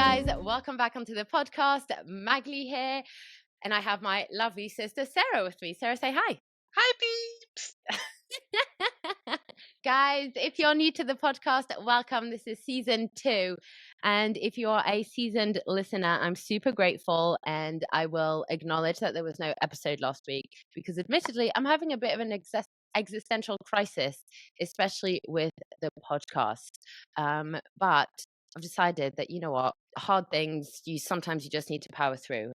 guys, welcome back onto the podcast. Magali here, and I have my lovely sister Sarah with me. Sarah, say hi. Hi, peeps. Guys, if you're new to the podcast, welcome. This is season 2. And if you're a seasoned listener, I'm super grateful. And I will acknowledge that there was no episode last week because admittedly, I'm having a bit of an existential crisis, especially with the podcast. But I've decided that, you know what, hard things, sometimes you just need to power through.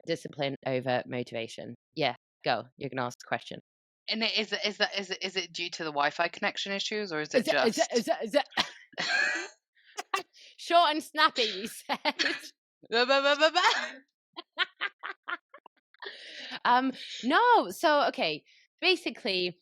Discipline over motivation. Yeah, go. You're going to ask the question. And is it due to the Wi-Fi connection issues, or is it just short and snappy? We said. No. So okay, basically.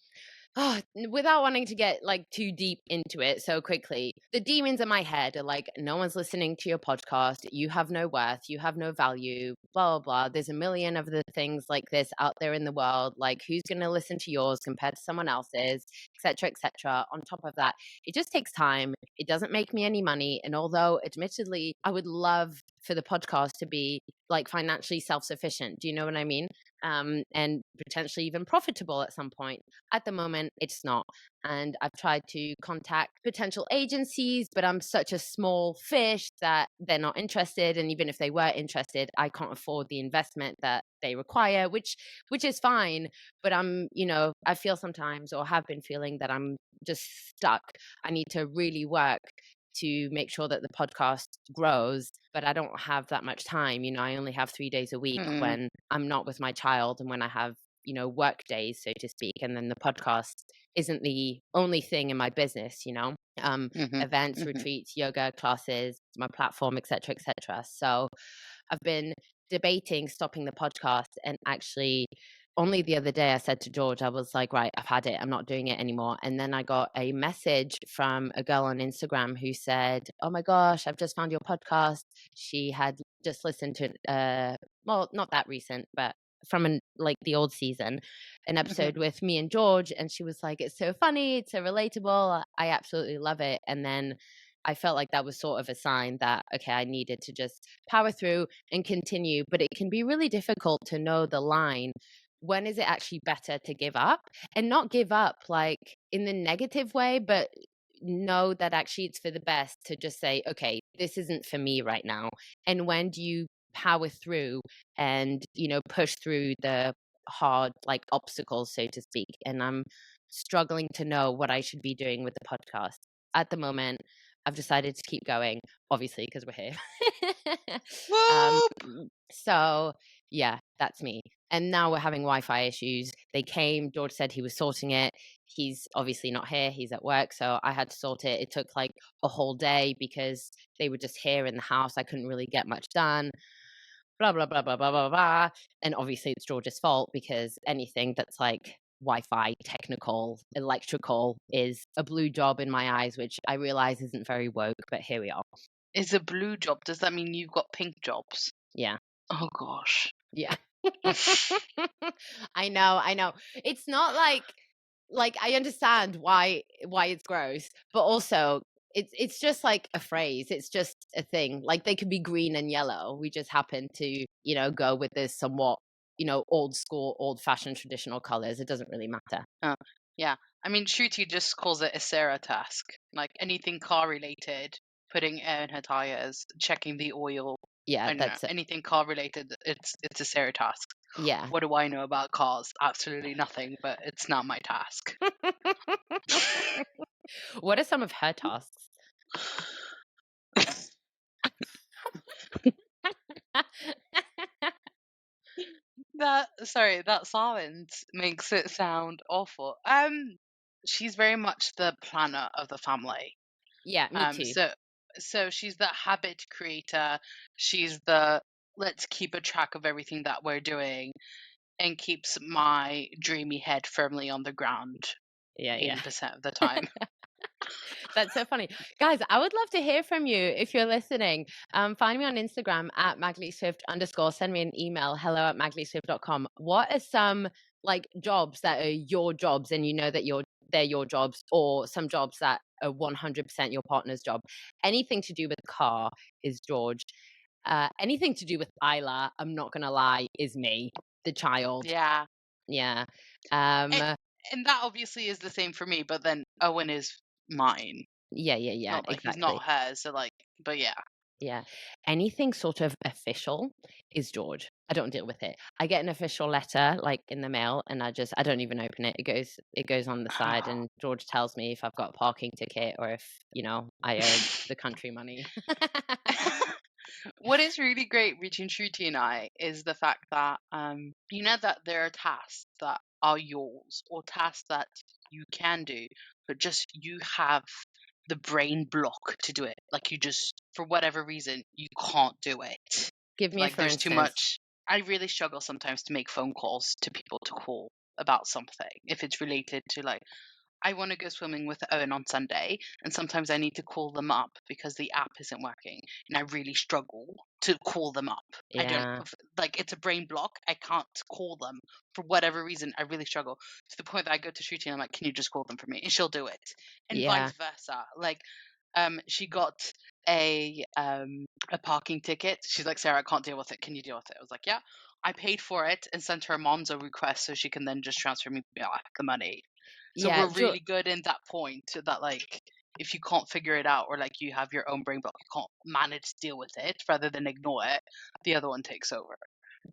Without wanting to get like too deep into it so quickly, the demons in my head are like, no one's listening to your podcast, you have no worth, you have no value, blah, blah, blah. There's a million of the things like this out there in the world. Like, who's going to listen to yours compared to someone else's, etc., etc. On top of that, it just takes time. It doesn't make me any money. And although admittedly, I would love for the podcast to be like financially self-sufficient. Do you know what I mean? And potentially even profitable at some point. At the moment, it's not. And I've tried to contact potential agencies, but I'm such a small fish that they're not interested. And even if they were interested, I can't afford the investment that they require, which is fine. But I feel sometimes, or have been feeling, that I'm just stuck. I need to really work to make sure that the podcast grows, but I don't have that much time. I only have 3 days a week when I'm not with my child and when I have, work days, so to speak. And then the podcast isn't the only thing in my business, events, retreats, yoga classes, my platform, etc., etc. So I've been debating stopping the podcast, and actually only the other day I said to George, I was like, right, I've had it. I'm not doing it anymore. And then I got a message from a girl on Instagram who said, oh my gosh, I've just found your podcast. She had just listened to, well, not that recent, but from the old season, an episode with me and George. And she was like, it's so funny. It's so relatable. I absolutely love it. And then I felt like that was sort of a sign that, okay, I needed to just power through and continue. But it can be really difficult to know the line. When is it actually better to give up, and not give up like in the negative way, but know that actually it's for the best to just say, okay, this isn't for me right now. And when do you power through and, push through the hard obstacles, so to speak? And I'm struggling to know what I should be doing with the podcast. At the moment, I've decided to keep going, obviously, because we're here. So yeah, that's me. And now we're having Wi-Fi issues. They came, George said he was sorting it. He's obviously not here. He's at work. So I had to sort it. It took like a whole day because they were just here in the house. I couldn't really get much done. Blah, blah, blah, blah, blah, blah, blah. And obviously it's George's fault because anything that's like Wi-Fi, technical, electrical is a blue job in my eyes, which I realize isn't very woke, but here we are. Is a blue job? Does that mean you've got pink jobs? Yeah. Oh gosh. Yeah. I know. It's not like I understand why it's gross, but also it's just like a phrase. It's just a thing. Like they could be green and yellow. We just happen to, go with this somewhat, old school, old fashioned traditional colors. It doesn't really matter. Yeah. I mean, Shruti just calls it a Sarah task. Like anything car related, putting air in her tires, checking the oil. Yeah, that's it. Anything car related, it's a Sarah task. Yeah. What do I know about cars? Absolutely nothing, but it's not my task. What are some of her tasks? That silence makes it sound awful. She's very much the planner of the family. Yeah, me too. So she's the habit creator. She's the let's keep a track of everything that we're doing, and keeps my dreamy head firmly on the ground. Yeah, 80% of the time. That's so funny. Guys, I would love to hear from you if you're listening. Find me on Instagram at @MagaliSwift_. Send me an email, hello@magaliswift.com. What are some jobs that are your jobs and you know that you're they're your jobs, or some jobs that are 100% your partner's job. Anything to do with car is George. Anything to do with Isla, I'm not gonna lie, is me, the child. Yeah. Yeah. And, and that obviously is the same for me, but then Owen is mine. Yeah, Not like he's exactly. not hers. So like, but yeah. Yeah. Anything sort of official is George. I don't deal with it. I get an official letter like in the mail and I don't even open it. It goes on the side and George tells me if I've got a parking ticket or if, I owe the country money. What is really great reaching Shruti and I is the fact that you know that there are tasks that are yours or tasks that you can do, but just you have the brain block to do it. Like you just for whatever reason you can't do it. Give me a Like for there's too instance. much. I really struggle sometimes to make phone calls to people to call about something if it's related to like I want to go swimming with Owen on Sunday, and sometimes I need to call them up because the app isn't working, and I really struggle to call them up. I don't Yeah. like it's a brain block. I can't call them for whatever reason. I really struggle to the point that I go to Shruti and I'm like, "Can you just call them for me?" And she'll do it, and Yeah. vice versa. Like, she got a parking ticket. She's like, "Sarah, I can't deal with it. Can you deal with it?" I was like, "Yeah." I paid for it and sent her mom's a request so she can then just transfer me back the money. So Yeah. we're really good in that point that like if you can't figure it out or like you have your own brain block, you can't manage to deal with it rather than ignore it, the other one takes over.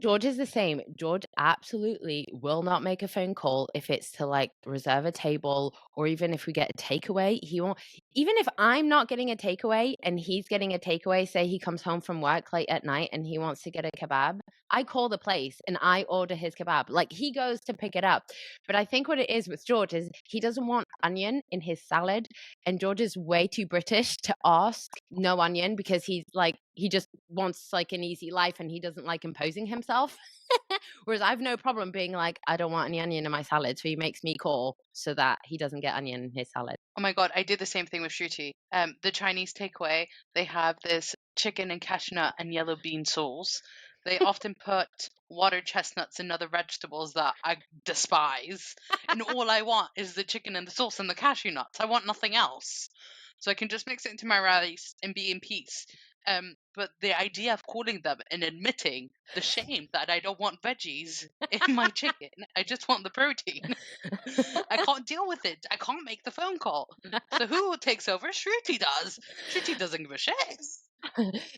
George is the same. George absolutely will not make a phone call if it's to like reserve a table or even if we get a takeaway. He won't, even if I'm not getting a takeaway and he's getting a takeaway, say he comes home from work late at night and he wants to get a kebab, I call the place and I order his kebab. Like he goes to pick it up. But I think what it is with George is he doesn't want onion in his salad. And George is way too British to ask no onion because he's like, he just wants like an easy life and he doesn't like imposing himself. Whereas I've no problem being like, I don't want any onion in my salad. So he makes me call so that he doesn't get onion in his salad. Oh my god, I did the same thing with Shruti. The Chinese takeaway, they have this chicken and cashew nut and yellow bean sauce. They often put water chestnuts and other vegetables that I despise. And all I want is the chicken and the sauce and the cashew nuts. I want nothing else. So I can just mix it into my rice and be in peace. But the idea of calling them and admitting the shame that I don't want veggies in my chicken, I just want the protein. I can't deal with it. I can't make the phone call. So who takes over? Shruti does. Shruti doesn't give a shit.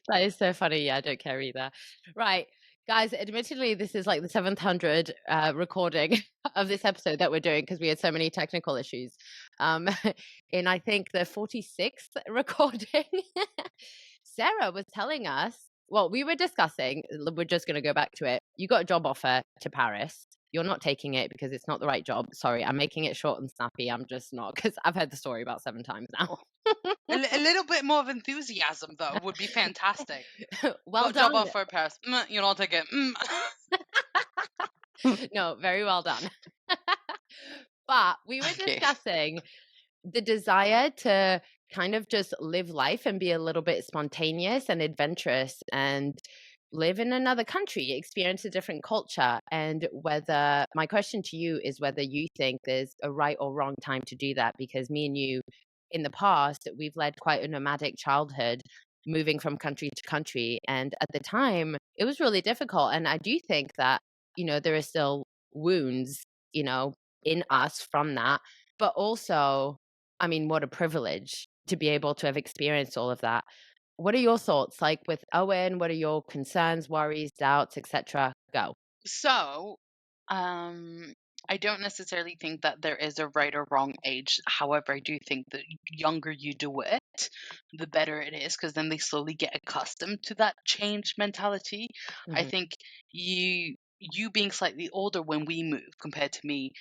That is so funny. Yeah, I don't care either. Right. Guys, admittedly, this is like the 700 recording of this episode that we're doing because we had so many technical issues. In, I think, the 46th recording, Sarah was telling us, well, we were discussing, we're just going to go back to it. You got a job offer to Paris. You're not taking it because it's not the right job. Sorry, I'm making it short and snappy. I'm just not because I've heard the story about 7 times now. A little bit more of enthusiasm, though, would be fantastic. Well Got a job done. offer, Paris. You know, I'll take it. No, very well done. But we were Okay. discussing the desire to kind of just live life and be a little bit spontaneous and adventurous and live in another country, experience a different culture. And whether my question to you is whether you think there's a right or wrong time to do that, because me and you in the past, we've led quite a nomadic childhood, moving from country to country. And at the time, it was really difficult. And I do think that, there are still wounds, in us from that. But also, I mean, what a privilege to be able to have experienced all of that. What are your thoughts? Like with Owen, what are your concerns, worries, doubts, etc.? Go. So, I don't necessarily think that there is a right or wrong age. However, I do think the younger you do it, the better it is, because then they slowly get accustomed to that change mentality. I Hmm. think you being slightly older when we moved compared to me,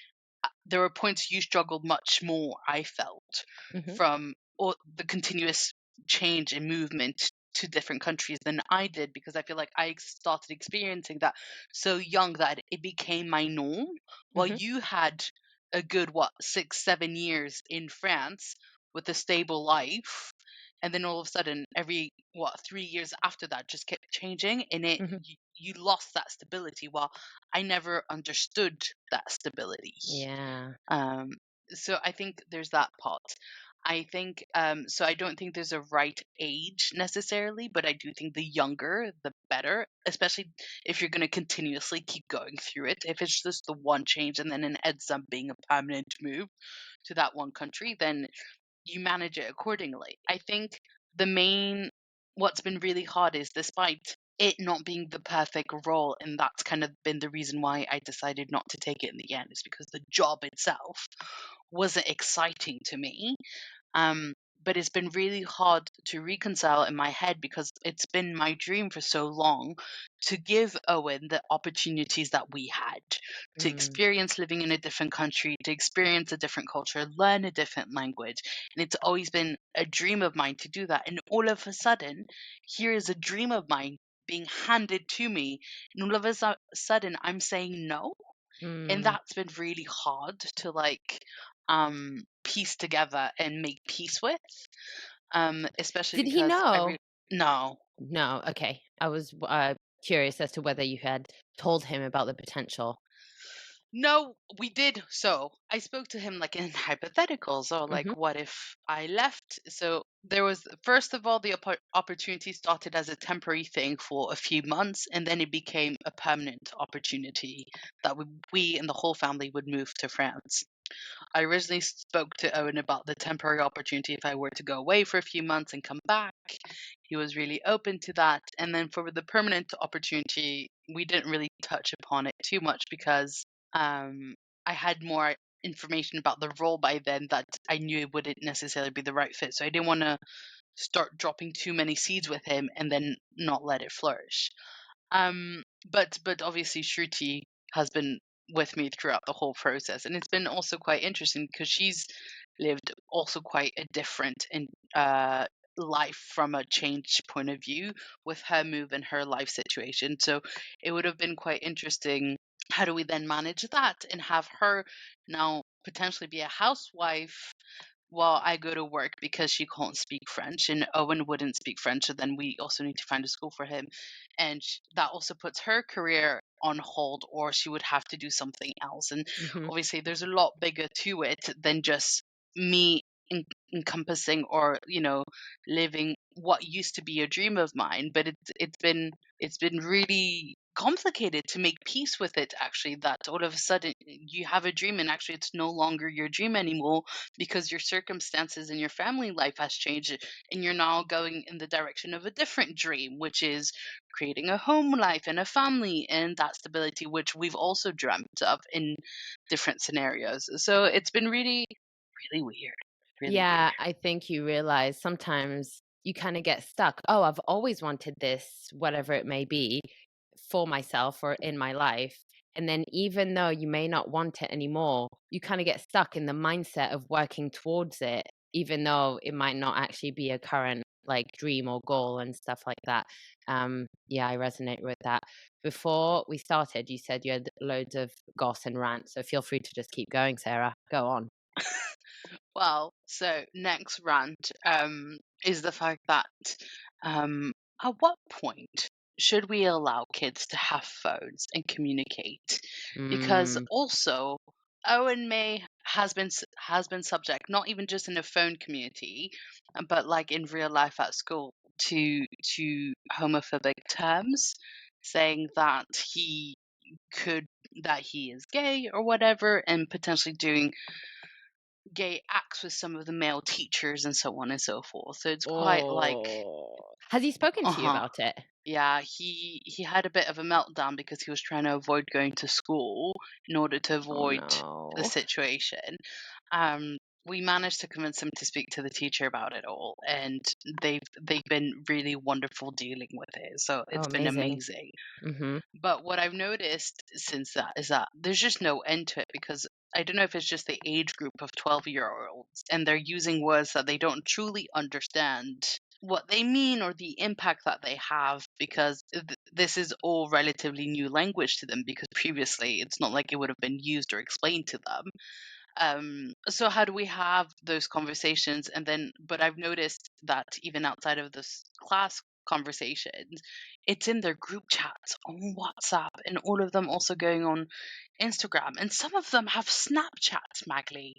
there were points you struggled much more, I felt, Hmm. from all the continuous change and movement to different countries than I did because I feel like I started experiencing that so young that it became my norm. While Hmm. you had a good, 6, 7 years in France with a stable life, and then all of a sudden, every 3 years after that, just kept changing, and Hmm. you lost that stability. While I never understood that stability. Yeah. Um, So I think there's that part. I think so I don't think there's a right age necessarily, but I do think the younger the better, especially if you're going to continuously keep going through it. If it's just the one change and then it ends up being a permanent move to that one country, then you manage it accordingly. I think the main what's been really hard is despite it not being the perfect role, and that's kind of been the reason why I decided not to take it in the end, is because the job itself wasn't exciting to me. Um, but it's been really hard to reconcile in my head because it's been my dream for so long to give Owen the opportunities that we had to Mm, experience living in a different country, to experience a different culture, learn a different language. And it's always been a dream of mine to do that. And all of a sudden, here is a dream of mine being handed to me. And all of a sudden, I'm saying no, and mm. that's been really hard to piece together and make peace with, especially Did he because know? no. No. Okay. I was curious as to whether you had told him about the potential. No, we did. So I spoke to him like in hypotheticals, or Hmm. like, what if I left? So there was, first of all, the opportunity started as a temporary thing for a few months, and then it became a permanent opportunity that we and the whole family would move to France. I originally spoke to Owen about the temporary opportunity if I were to go away for a few months and come back. He was really open to that. And then for the permanent opportunity, we didn't really touch upon it too much because I had more information about the role by then that I knew it wouldn't necessarily be the right fit. So I didn't want to start dropping too many seeds with him and then not let it flourish. But obviously Shruti has been with me throughout the whole process, and it's been also quite interesting because she's lived also quite a different and life from a change point of view with her move and her life situation. So it would have been quite interesting. How do we then manage that and have her now potentially be a housewife while I go to work because she can't speak French and Owen wouldn't speak French, so then we also need to find a school for him. And that also puts her career on hold, or she would have to do something else. And Hmm. obviously, there's a lot bigger to it than just me encompassing or living what used to be a dream of mine. But it's been really complicated to make peace with it, actually, that all of a sudden you have a dream and actually it's no longer your dream anymore because your circumstances and your family life has changed, and you're now going in the direction of a different dream, which is creating a home life and a family and that stability, which we've also dreamt of in different scenarios. So it's been really, really weird. Really Yeah, weird. I think you realize sometimes you kind of get stuck. Oh, I've always wanted this, whatever it may be, for myself or in my life. And then even though you may not want it anymore, you kind of get stuck in the mindset of working towards it, even though it might not actually be a current like dream or goal and stuff like that. Yeah, I resonate with that. Before we started, you said you had loads of goss and rants, so feel free to just keep going, Sarah. Go on. Well, so next rant is the fact that at what point should we allow kids to have phones and communicate? Because Mm. also Owen May has been subject, not even just in a phone community, but like in real life at school, to homophobic terms, saying that could he is gay or whatever, and potentially doing gay acts with some of the male teachers and so on and so forth. So it's quite like, Oh. Has he spoken to you uh-huh. about it? Yeah, he had a bit of a meltdown because he was trying to avoid going to school in order to Oh, avoid the no. situation. Um, we managed to convince him to speak to the teacher about it all, and they've been really wonderful dealing with it. So Oh, it's been amazing. amazing. Mhm. But what I've noticed since that is that there's just no end to it because I don't know if it's just the age group of 12-year-olds and they're using words that they don't truly understand what they mean or the impact that they have because this is all relatively new language to them because previously it's not like it would have been used or explained to them. So how do we have those conversations? And then, but I've noticed that even outside of this class conversations, it's in their group chats on WhatsApp, and all of them also going on Instagram, and some of them have Snapchat, Magali.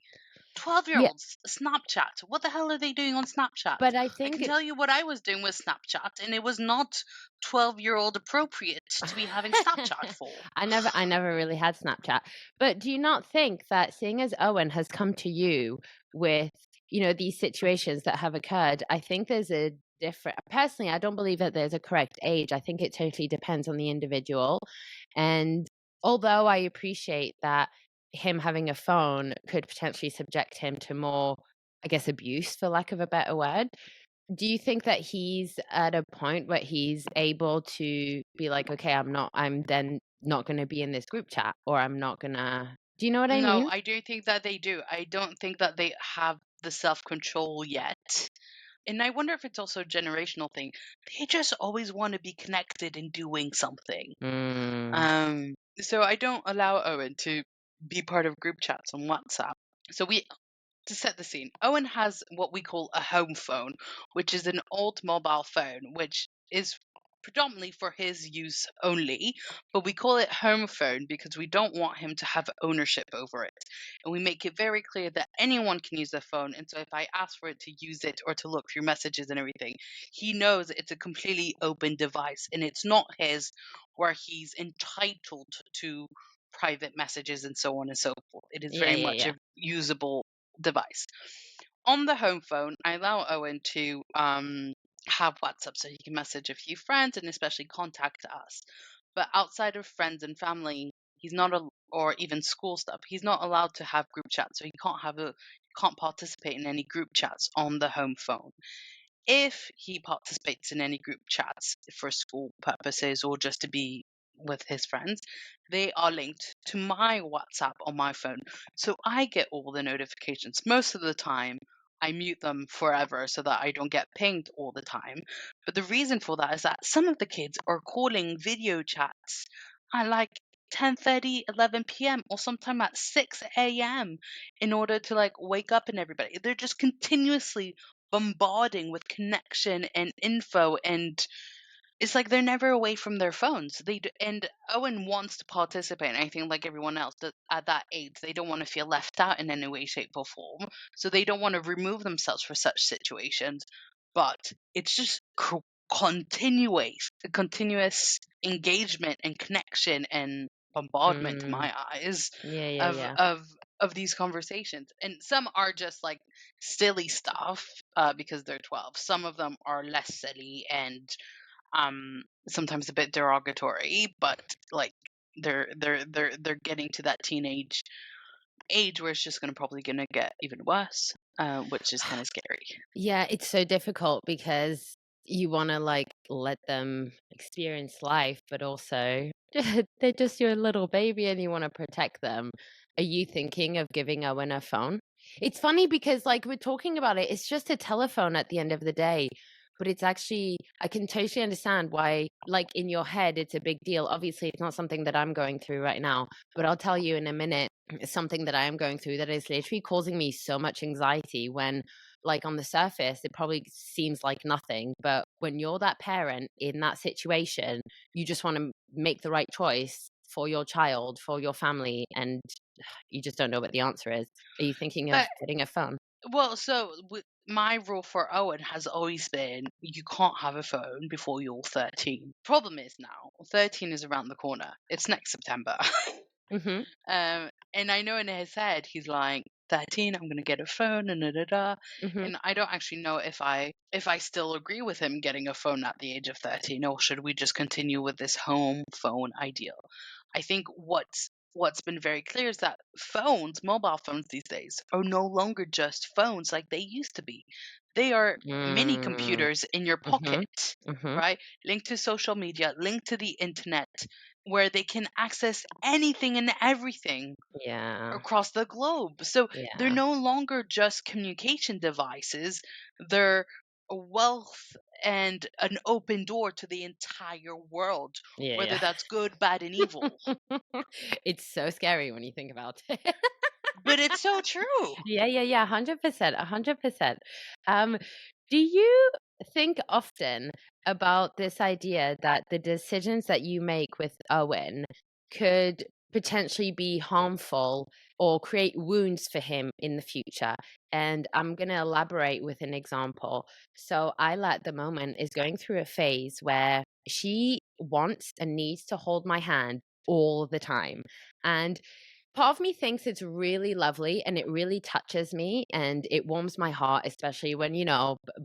Yeah, Twelve-year-olds Snapchat. What the hell are they doing on Snapchat? but I I think can tell you what I was doing with Snapchat, and it was not 12-year-old appropriate to be having Snapchat for. I never really had Snapchat. But do you not think that seeing as Owen has come to you with, these situations that have occurred, I think there's a different personally, I don't believe that there's a correct age. I think it totally depends on the individual. And although I appreciate that him having a phone could potentially subject him to more, I guess, abuse for lack of a better word. Do you think that he's at a point where he's able to be like, "Okay, I'm then not gonna be in this group chat," or "I'm not gonna" do you know what I No, mean? I don't think that they do. I don't think that they have the self-control yet. And I wonder if it's also a generational thing. They just always want to be connected and doing something. Mm. So I don't allow Owen to be part of group chats on WhatsApp. So we to set the scene, Owen has what we call a home phone, which is an old mobile phone, which is predominantly for his use only, but we call it home phone because we don't want him to have ownership over it. And we make it very clear that anyone can use the phone. And so if I ask for it to use it or to look through messages and everything, he knows it's a completely open device and it's not his where he's entitled to private messages and so on and so forth. It is Yeah, very yeah, much yeah. a usable device. On the home phone, I allow Owen to have WhatsApp so he can message a few friends and especially contact us. But outside of friends and family, he's not or even school stuff. He's not allowed to have group chats, so he can't participate in any group chats on the home phone. If he participates in any group chats for school purposes or just to be with his friends, they are linked to my WhatsApp on my phone. So I get all the notifications. Most of the time, I mute them forever so that I don't get pinged all the time. But the reason for that is that some of the kids are calling video chats at like 10:30, 11 p.m. or sometime at 6 a.m. in order to like wake up and everybody. They're just continuously bombarding with connection and info, and it's like they're never away from their phones. And Owen wants to participate, and I think like everyone else that at that age they don't want to feel left out in any way, shape, or form, so they don't want to remove themselves for such situations. But it's just continuous engagement and connection and bombardment to Mm. my eyes Yeah, yeah, of yeah. these conversations. And some are just like silly stuff because they're 12. Some of them are less silly and sometimes a bit derogatory, but like they're getting to that teenage age where it's just gonna get even worse, which is kind of scary. Yeah, it's so difficult because you wanna, like, let them experience life, but also they're just your little baby and you wanna protect them. Are you thinking of giving Owen a phone? It's funny because, like, we're talking about it, it's just a telephone at the end of the day, but it's actually I can totally understand why, like, in your head, it's a big deal. Obviously, it's not something that I'm going through right now, but I'll tell you in a minute something that I am going through that is literally causing me so much anxiety when like on the surface, it probably seems like nothing. But when you're that parent in that situation, you just want to make the right choice for your child, for your family, and you just don't know what the answer is. Are you thinking of But getting a phone? well, so my rule for Owen has always been you can't have a phone before you're 13. Problem is now 13 is around the corner. It's next September. Mhm. And I know in his head he's like 13, I'm gonna get a phone and da da da. Mhm. And I don't actually know if I still agree with him getting a phone at the age of 13, or should we just continue with this home phone ideal? I think what's been very clear is that mobile phones these days, are no longer just phones like they used to be. They are mini Mm. computers in your Mhm. pocket, Mhm. right? Linked to social media, linked to the internet, where they can access anything and everything Yeah. across the globe. So they're Yeah. no longer just communication devices, they're a wealth and an open door to the entire world, whether Yeah. that's good, bad, and evil. Yeah. It's so scary when you think about it. But it's so true. Yeah, yeah, yeah, 100%, 100%. Um, do you think often about this idea that the decisions that you make with Owen could potentially be harmful or create wounds for him in the future. And I'm going to elaborate with an example. So Isla at the moment is going through a phase where she wants and needs to hold my hand all the time. And part of me thinks it's really lovely and it really touches me and it warms my heart, especially when,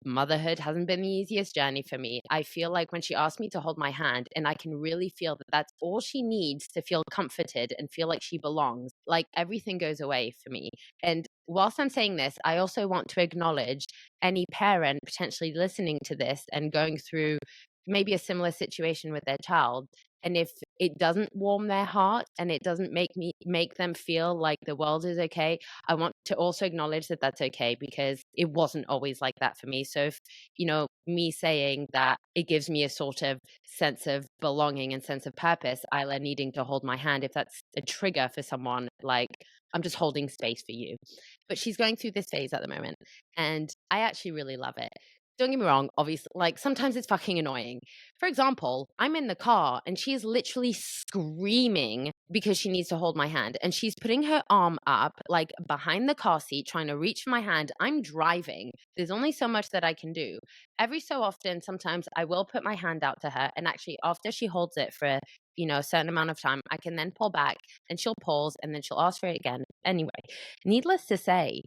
motherhood hasn't been the easiest journey for me. I feel like when she asked me to hold my hand, and I can really feel that that's all she needs to feel comforted and feel like she belongs, like everything goes away for me. And whilst I'm saying this, I also want to acknowledge any parent potentially listening to this and going through maybe a similar situation with their child. And if it doesn't warm their heart and it doesn't make them feel like the world is okay, I want to also acknowledge that that's okay, because it wasn't always like that for me. So if, me saying that it gives me a sort of sense of belonging and sense of purpose, Isla needing to hold my hand, if that's a trigger for someone, like, I'm just holding space for you. But she's going through this phase at the moment, and I actually really love it. Don't get me wrong, obviously, like, sometimes it's fucking annoying. For example, I'm in the car and she's literally screaming because she needs to hold my hand. And she's putting her arm up, like behind the car seat, trying to reach for my hand. I'm driving. There's only so much that I can do. Every so often, sometimes I will put my hand out to her. And actually, after she holds it for, a certain amount of time, I can then pull back and she'll pause and then she'll ask for it again. Anyway, needless to say,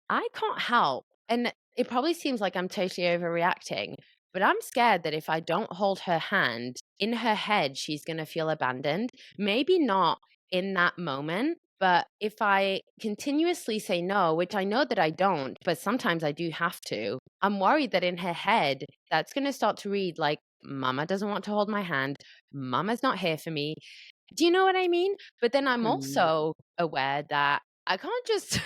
I can't help. And it probably seems like I'm totally overreacting, but I'm scared that if I don't hold her hand, in her head, she's going to feel abandoned. Maybe not in that moment, but if I continuously say no, which I know that I don't, but sometimes I do have to, I'm worried that in her head, that's going to start to read like, Mama doesn't want to hold my hand. Mama's not here for me. Do you know what I mean? But then I'm Mm, also aware that I can't just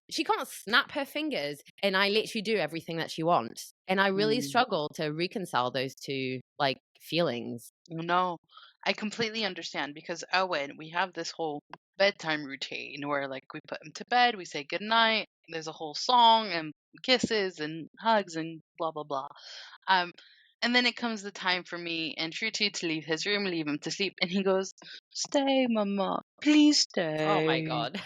she can't snap her fingers and I literally do everything that she wants. And I really mm. struggle to reconcile those two like feelings. No, I completely understand because Owen, we have this whole bedtime routine where like we put him to bed, we say goodnight, there's a whole song and kisses and hugs and blah blah blah. Um and then it comes the time for me and Shruti to leave his room, leave him to sleep, and he goes, "Stay, mama, please Oh my stay." god.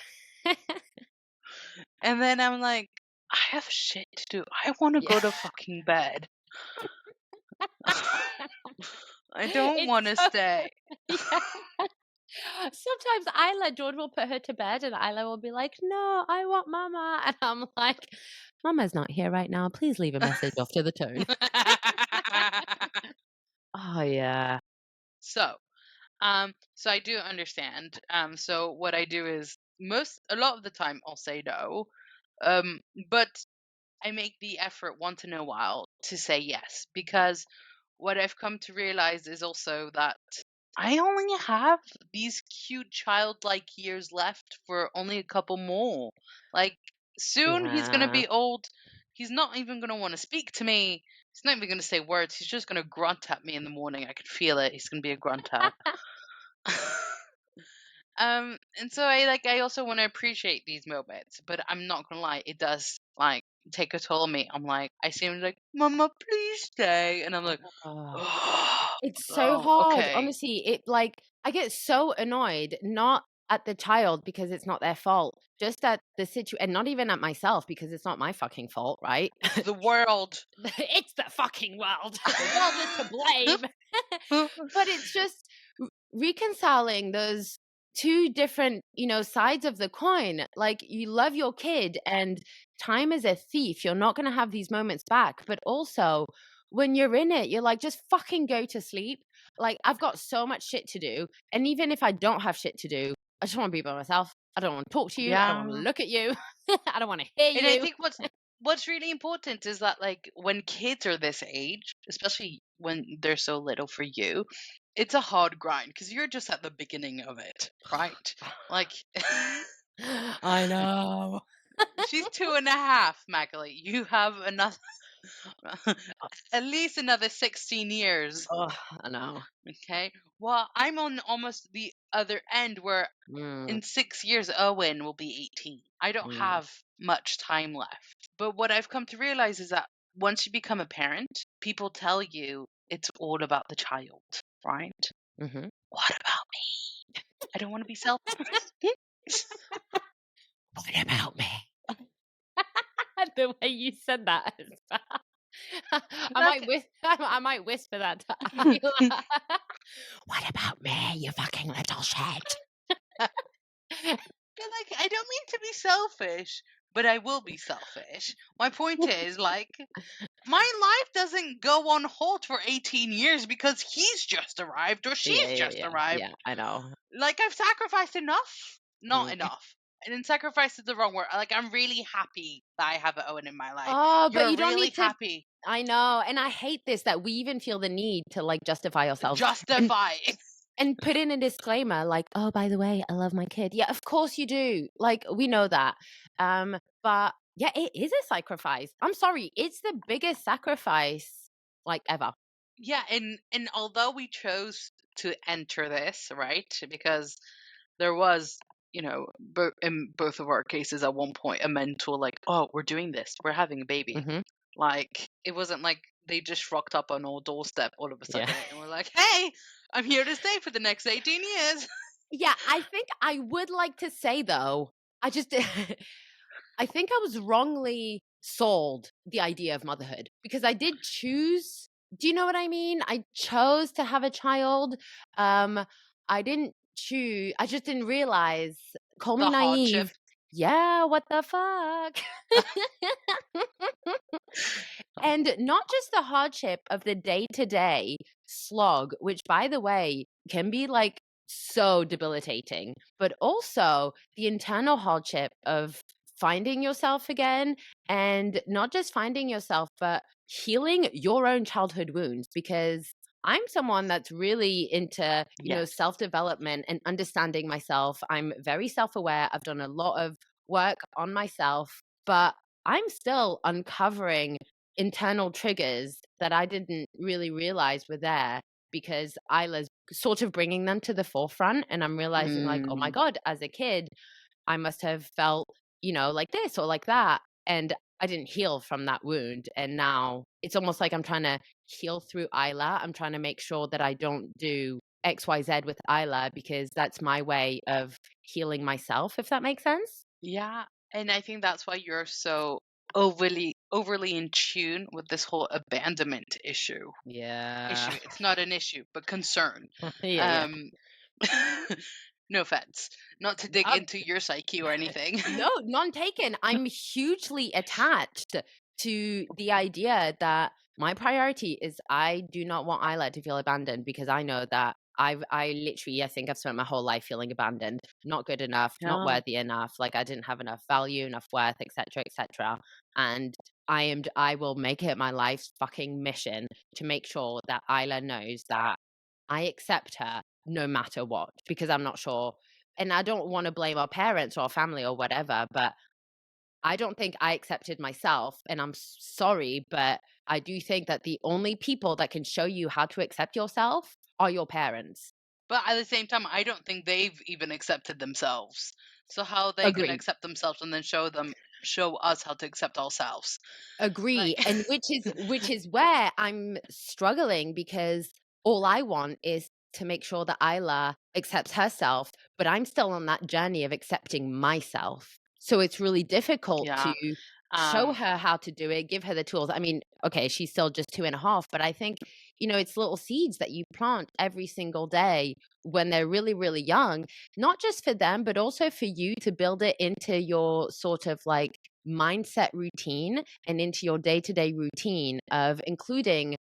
And then I'm like, I have shit to do. I want to go Yeah. to fucking bed. I don't want It's to so stay. yeah. Sometimes George will put her to bed and Isla will be like, "No, I want Mama." And I'm like, "Mama's not here right now. Please leave a message after the tone." Oh yeah. So, so I do understand. So what I do is a lot of the time I'll say no. But I make the effort once in a while to say yes, because what I've come to realize is also that I only have these cute childlike years left for only a couple more. Like, soon he's going to Yeah. be old. He's not even going to want to speak to me. He's not even going to say words. He's just going to grunt at me in the morning. I can feel it. He's going to be a grunter. And so I also want to appreciate these moments, but I'm not gonna lie, it does like take a toll on me. I'm like, I seem like, Mama, please stay, and I'm like, Oh. oh, It's so oh, hard, okay, honestly. It like I get so annoyed, not at the child because it's not their fault, just at the and not even at myself because it's not my fucking fault, right? it's the world. It's the fucking world. The world is to blame. But it's just reconciling those two different, sides of the coin. Like, you love your kid and time is a thief. You're not going to have these moments back. But also, when you're in it, you're like, just fucking go to sleep. Like, I've got so much shit to do. And even if I don't have shit to do, I just want to be by myself. I don't want to talk to you. I don't want to Yeah, look at you. I don't want to hear and I you. think what's really important is that like when kids are this age, especially when they're so little for you, it's a hard grind because you're just at the beginning of it, right? Like. I know. She's 2.5, Magali. You have another, at least another 16 years. Oh, I know. Okay. Well, I'm on almost the other end where Mm, in 6 years, Owen will be 18. I don't mm, have much time left. But what I've come to realize is that once you become a parent, people tell you it's all about the child, right? mhm. What about me? I don't want to be selfish. What about me? The way you said that. Like, I might whisper that to Isla. What about me, you fucking little shit? I don't mean to be selfish, but I will be selfish. My point is, like, my life doesn't go on hold for 18 years because he's just arrived or she's just arrived. Yeah, I know. Like, I've sacrificed enough. Not Mm. enough. And then sacrifice is the wrong word. Like, I'm really happy that I have Owen in my life. Oh, but You're you don't really need to. happy. I know, and I hate this that we even feel the need to like justify ourselves and Justify. put in a disclaimer like, "Oh, by the way, I love my kid." Yeah, of course you do. Like we know that. But yeah, it is a sacrifice. I'm sorry, it's the biggest sacrifice like ever. Yeah, and although we chose to enter this, right? Because there was, in both of our cases at one point a mental like, oh, we're doing this, we're having a baby. Mhm. Like, it wasn't like they just rocked up on our doorstep all of a Yeah. sudden and we're like, hey, I'm here to stay for the next 18 years. Yeah, I think I would like to say though, I just I think I was wrongly sold the idea of motherhood because I did choose. Do you know what I mean? I chose to have a child. Um, I didn't choose. I just didn't realize. Call me The hardship. naive. Yeah, what the fuck? And not just the hardship of the day to day slog, which, by the way, can be like so debilitating, but also the internal hardship of finding yourself again and not just finding yourself, but healing your own childhood wounds. Because I'm someone that's really into, Yes. self development and understanding myself. I'm very self aware. I've done a lot of work on myself, but I'm still uncovering internal triggers that I didn't really realize were there because Isla's sort of bringing them to the forefront. And I'm realizing, like, oh my Mm. God, as a kid, I must have felt, like this or like that. And I didn't heal from that wound. And now it's almost like I'm trying to heal through Isla. I'm trying to make sure that I don't do XYZ with Isla because that's my way of healing myself, if that makes sense. Yeah, and I think that's why you're so overly in tune with this whole abandonment issue. Yeah. It's not an issue, but concern. Yeah, yeah. Um, no offense, not to dig Uh, into your psyche or anything. no, none taken. I'm hugely attached to the idea that my priority is I do not want Isla to feel abandoned because I know that I literally I think I've spent my whole life feeling abandoned, not good enough, not Yeah. worthy enough, like I didn't have enough value, enough worth, etc., etc. And I will make it my life's fucking mission to make sure that Isla knows that I accept her no matter what because I'm not sure and I don't want to blame our parents or our family or whatever, but I don't think I accepted myself. And I'm sorry, but I do think that the only people that can show you how to accept yourself are your parents. But at the same time, I don't think they've even accepted themselves. So how are they gonna Agree. accept themselves and then show us how to accept ourselves? Agree. Like, And which is where I'm struggling because all I want is to make sure that Isla accepts herself, but I'm still on that journey of accepting myself. So it's really difficult to yeah. show Um, her how to do it, give her the tools. I mean, okay, she's still just 2.5, but I think, it's little seeds that you plant every single day when they're really, really young, not just for them, but also for you to build it into your sort of like mindset routine and into your day-to-day routine of including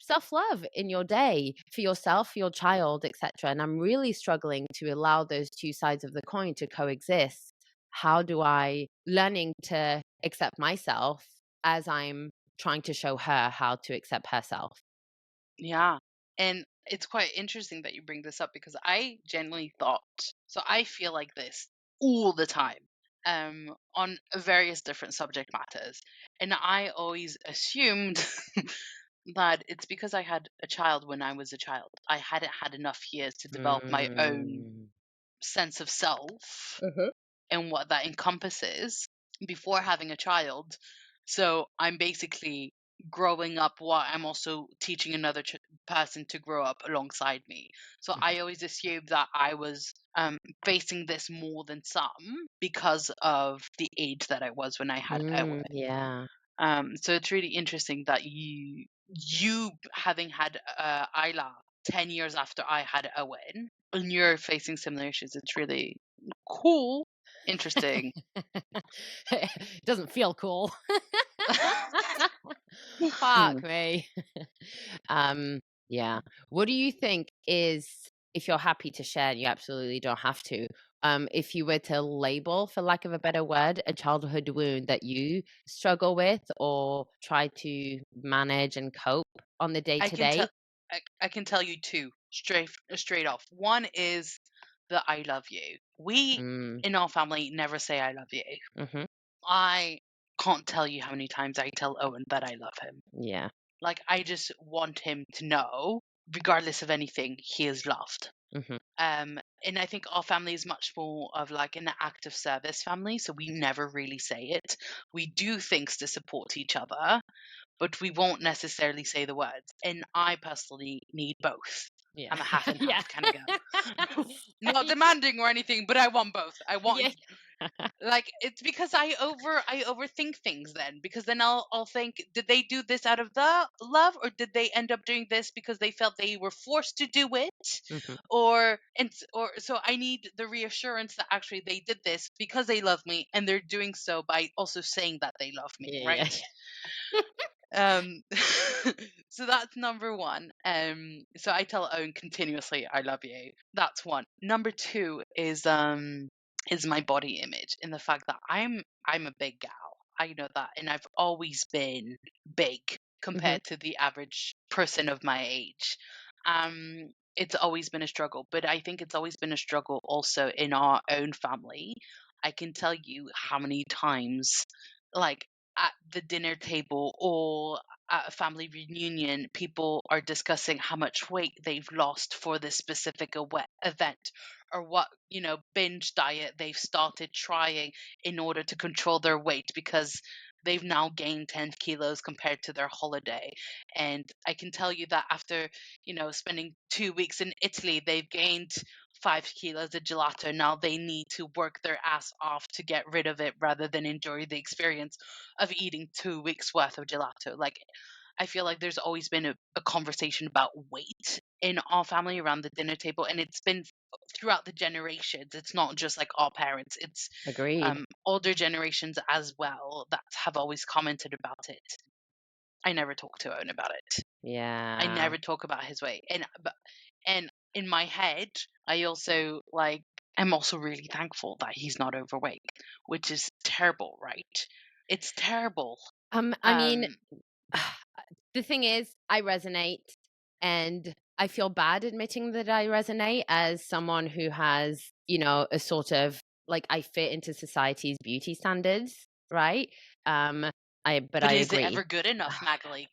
self-love in your day for yourself, for your child, etc. And I'm really struggling to allow those two sides of the coin to coexist. How do I learning to accept myself as I'm trying to show her how to accept herself? Yeah. And it's quite interesting that you bring this up because I genuinely thought, so I feel like this all the time, on various different subject matters. And I always assumed that it's because I had a child when I was a child. I hadn't had enough years to develop my own Mm. sense of self Mhm. and what that encompasses before having a child. So I'm basically growing up while I'm also teaching another person to grow up alongside me. So I always assumed that I was facing this more than some because of the age that I was when I had Owen. Yeah. So it's really interesting that you having had Isla 10 years after I had Owen, and you're facing similar issues. It's really cool, interesting. It doesn't feel cool. Fuck me. Um, yeah. What do you think is, if you're happy to share, and you absolutely don't have to, if you were to label, for lack of a better word, a childhood wound that you struggle with or try to manage and cope on the day I to can tell day? I can tell you two straight off. One is the I love you. We Mm, in our family never say I love you. mm-hmm. I can't tell you how many times I tell Owen that I love him. Yeah. Like I just want him to know, regardless of anything, he is loved. Mm-hmm. And I think our family is much more of like an active service family, so we never really say it. We do things to support each other, but we won't necessarily say the words. And I personally need both. Yeah. I'm a half and Yeah. half kind of girl. Not demanding or anything, but I want both. I want Yeah. like it's because I overthink things then, because then I'll think, did they do this out of the love, or did they end up doing this because they felt they were forced to do it, Mm-hmm. or so I need the reassurance that actually they did this because they love me, and they're doing so by also saying that they love me, Yeah. right? um so that's number one. So I tell Owen continuously I love you. That's one. Number two is my body image, and the fact that I'm a big gal. I know that, and I've always been big Mm-hmm. compared to the average person of my age. It's always been a struggle, but I think it's always been a struggle also in our own family. I can tell you how many times, like at the dinner table or at a family reunion, people are discussing how much weight they've lost for this specific event, or what, binge diet they've started trying in order to control their weight because they've now gained 10 kilos compared to their holiday. And I can tell you that after, spending 2 weeks in Italy, they've gained 5 kilos of gelato. Now they need to work their ass off to get rid of it rather than enjoy the experience of eating 2 weeks worth of gelato. Like, I feel like there's always been a conversation about weight in our family around the dinner table, and it's been throughout the generations. It's not just like our parents, it's Agreed. older generations as well that have always commented about it. I never talk to Owen about it. I Yeah. never talk about his weight. And in my head, I also like am also really thankful that he's not overweight, which is terrible, right? It's terrible. I mean, Um, the thing is, I resonate, and I feel bad admitting that I resonate as someone who has, a sort of like, I fit into society's beauty standards, right? Um, but but I is it agree. ever good enough, Magali?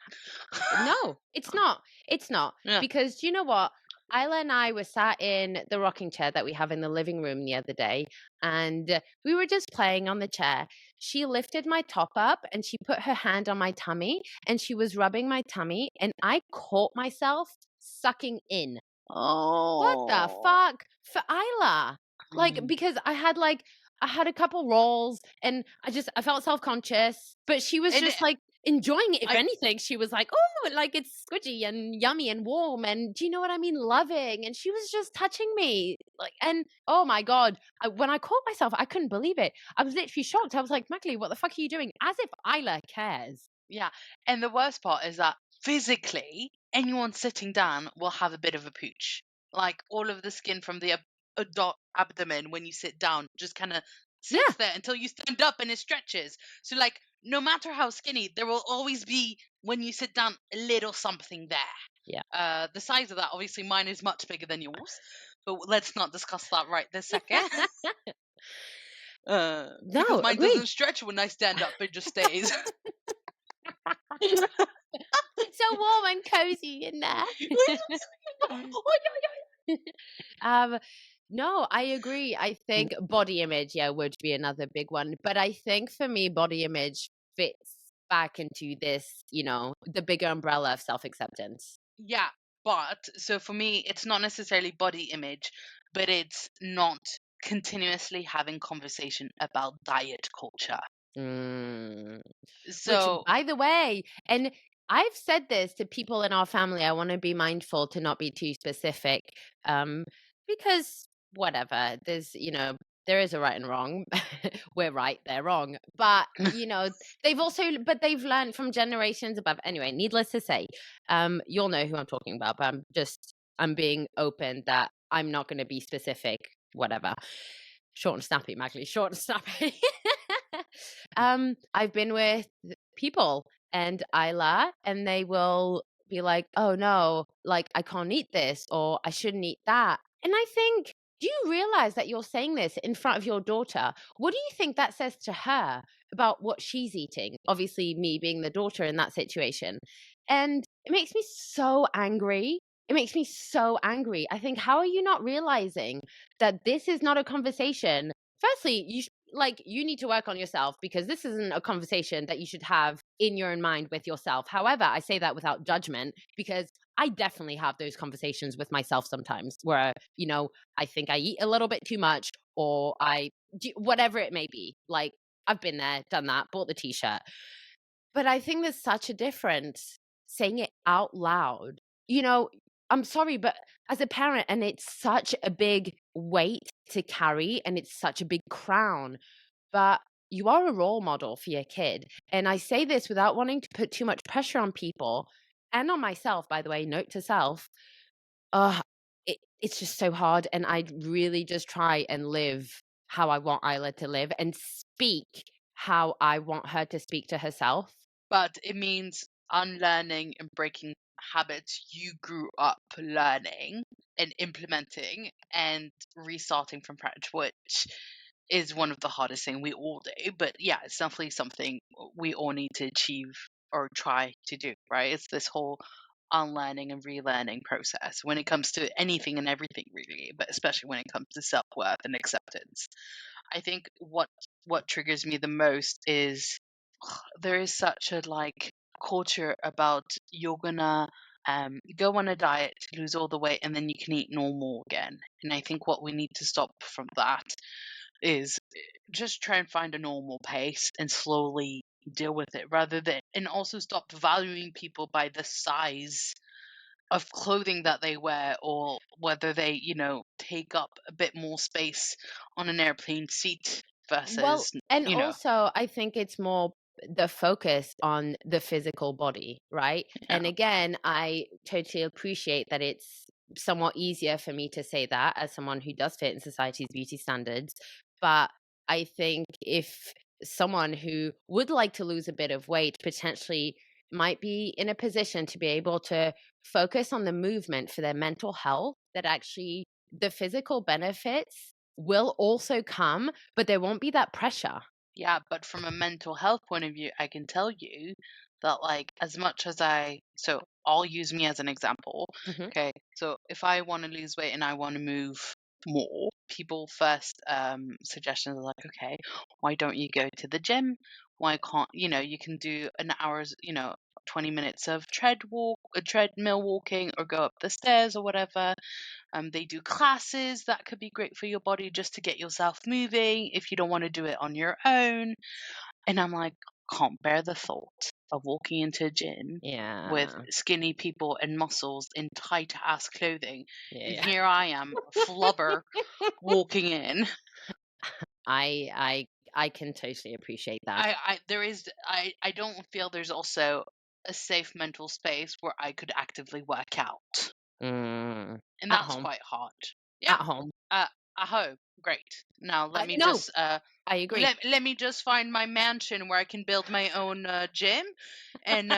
No, it's not. It's not. Yeah. Because do you know what? Isla and I were sat in the rocking chair that we have in the living room the other day, and we were just playing on the chair. She lifted my top up and she put her hand on my tummy and she was rubbing my tummy, and I caught myself sucking in. What the Oh. fuck? For Isla. Like, because I had a couple rolls and I felt self-conscious, but she was And just like enjoying it. If I anything, she was like, oh, like it's squidgy and yummy and warm. And do you know what I mean? Loving. And she was just touching me. Like, and oh my God, when I caught myself, I couldn't believe it. I was literally shocked. I was like, Magali, what the fuck are you doing? As if Isla cares. Yeah, and the worst part is that physically, anyone sitting down will have a bit of a pooch. Like all of the skin from the abdomen when you sit down just kind of Yeah. sits there until you stand up and it stretches. So, like, no matter how skinny, there will always be, when you sit down, a little something there. Yeah. The size of that, obviously, mine is much bigger than yours, but let's not discuss that right this second. Because No, mine agreed. doesn't stretch when I stand up; it just stays. So warm and cozy in there. um, no, I agree. I think body image, yeah, would be another big one. But I think for me, body image fits back into this, the bigger umbrella of self-acceptance. Yeah, but so for me, it's not necessarily body image, but it's not continuously having conversation about diet culture. Mm. Which, So, by the way, and I've said this to people in our family, I want to be mindful to not be too specific, because whatever, there is a right and wrong. We're right, they're wrong. But, they've learned from generations above. Anyway, needless to say, you'll know who I'm talking about, but I'm being open that I'm not going to be specific, whatever. Short and snappy, Magali, short and snappy. I've been with people and Isla, and they will be like, "Oh no, like I can't eat this or I shouldn't eat that." And I think, do you realize that you're saying this in front of your daughter? What do you think that says to her about what she's eating? Obviously, me being the daughter in that situation. And it makes me so angry. It makes me so angry. I think, how are you not realizing that this is not a conversation? Firstly, you need to work on yourself, because this isn't a conversation that you should have in your own mind with yourself. However, I say that without judgment, because I definitely have those conversations with myself sometimes where, I think I eat a little bit too much, or whatever it may be. Like, I've been there, done that, bought the t-shirt. But I think there's such a difference saying it out loud. You know, I'm sorry, but as a parent, and it's such a big weight to carry, and it's such a big crown, but you are a role model for your kid. And I say this without wanting to put too much pressure on people and on myself, by the way, note to self. Uh, it's just so hard. And I really just try and live how I want Isla to live and speak how I want her to speak to herself. but it means unlearning and breaking habits you grew up learning and implementing and restarting from scratch, which is one of the hardest things we all do. But yeah, it's definitely something we all need to achieve or try to do, right? It's this whole unlearning and relearning process when it comes to anything and everything, really, but especially when it comes to self-worth and acceptance. I think what triggers me the most is there is such a like culture about you're gonna go on a diet to lose all the weight and then you can eat normal again. And I think what we need to stop from that is just try and find a normal pace and slowly deal with it, rather than, and also stop valuing people by the size of clothing that they wear, or whether they, take up a bit more space on an airplane seat Well, versus, and you know, also I think it's more the focus on the physical body, right? yeah. And again, I totally appreciate that it's somewhat easier for me to say that as someone who does fit in society's beauty standards. But I think if someone who would like to lose a bit of weight potentially might be in a position to be able to focus on the movement for their mental health, that actually the physical benefits will also come, but there won't be that pressure. Yeah, but from a mental health point of view, I can tell you that, like, as much as so I'll use me as an example. Mhm. Okay, so if I want to lose weight and I want to move more, people first suggestions are like, okay, why don't you go to the gym? Why can't you can do an hour's 20 minutes of treadmill walking, or go up the stairs or whatever. They do classes that could be great for your body just to get yourself moving if you don't want to do it on your own. And I'm like, can't bear the thought of walking into a gym with Yeah. skinny people and muscles in tight ass clothing. And Yeah, here I am, flubber, yeah. walking in. I can totally appreciate that. I don't feel there's also a safe mental space where I could actively work out. Mm. And At that's home. quite hard. Yeah. At home. Uh, I hope. Great. Now No, I agree. let me just find my mansion where I can build my own gym, and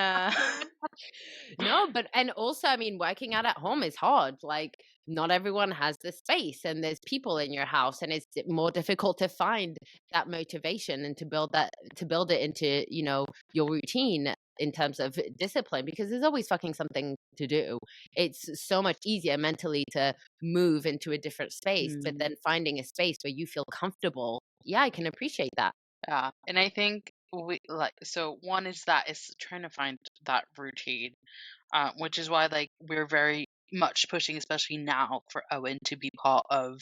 No, but and also, I mean, working out at home is hard. Like, not everyone has the space, and there's people in your house, and it's more difficult to find that motivation and to build it into, your routine in terms of discipline, because there's always fucking something to do. It's so much easier mentally to move into a different space, but Hmm, then finding a space where you feel comfortable. Yeah, I can appreciate that. yeah. And I think so one is trying to find that routine, which is why like we're very much pushing, especially now, for Owen to be part of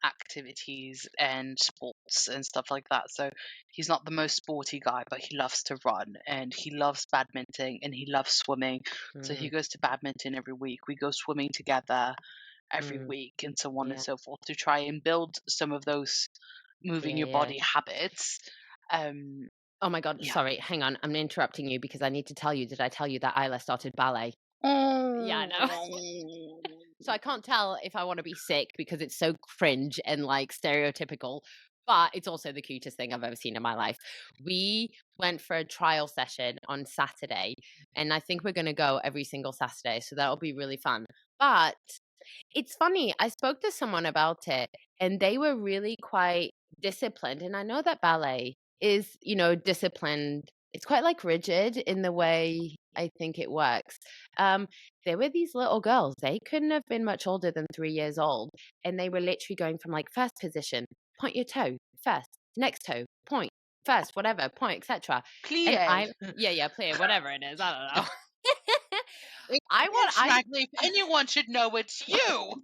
activities and sports and stuff like that. So he's not the most sporty guy, but he loves to run and he loves badminton and he loves swimming. So he Mm, goes to badminton every week. We go swimming together every mm, week and so on and yeah, so forth to try and build some of those moving yeah, your yeah. body habits. Um, Oh my God, yeah. sorry, hang on. I'm interrupting you because I need to tell you, did I tell you that Isla started ballet? Yeah, I know. So I can't tell if I want to be sick because it's so cringe and like stereotypical, but it's also the cutest thing I've ever seen in my life. We went for a trial session on Saturday, and I think we're going to go every single Saturday. So that'll be really fun. But it's funny, I spoke to someone about it and they were really quite disciplined. And I know that ballet is, disciplined. It's quite like rigid in the way I think it works. Um, there were these little girls, they couldn't have been much older than 3 years old. And they were literally going from like first position, point your toe, first, next toe, point, first, whatever, point, etc. And Plié. yeah, play whatever it is. I don't know. I want, It's Magali. If anyone should know, it's you.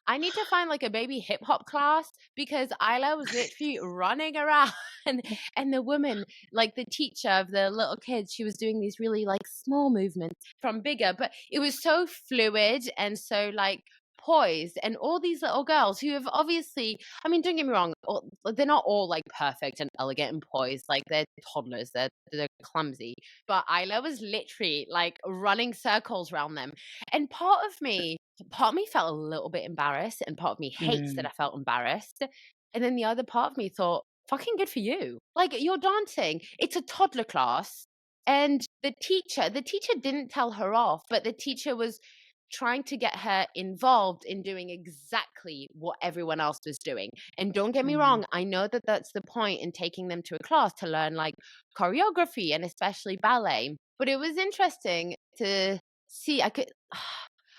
I need to find like a baby hip hop class because Isla was literally running around and the woman, like the teacher of the little kids, she was doing these really like small movements from bigger, but it was so fluid and so like poised. And all these little girls who have obviously, I mean, don't get me wrong, they're not all like perfect and elegant and poised. Like they're toddlers, they're clumsy. But Isla was literally like running circles around them. And part of me felt a little bit embarrassed and part of me hates that Mm. I felt embarrassed. And then the other part of me thought, fucking good for you. Like you're dancing. It's a toddler class. And the teacher didn't tell her off, but the teacher was trying to get her involved in doing exactly what everyone else was doing. And don't get me Mm. wrong, I know that that's the point in taking them to a class to learn like choreography and especially ballet. But it was interesting to see.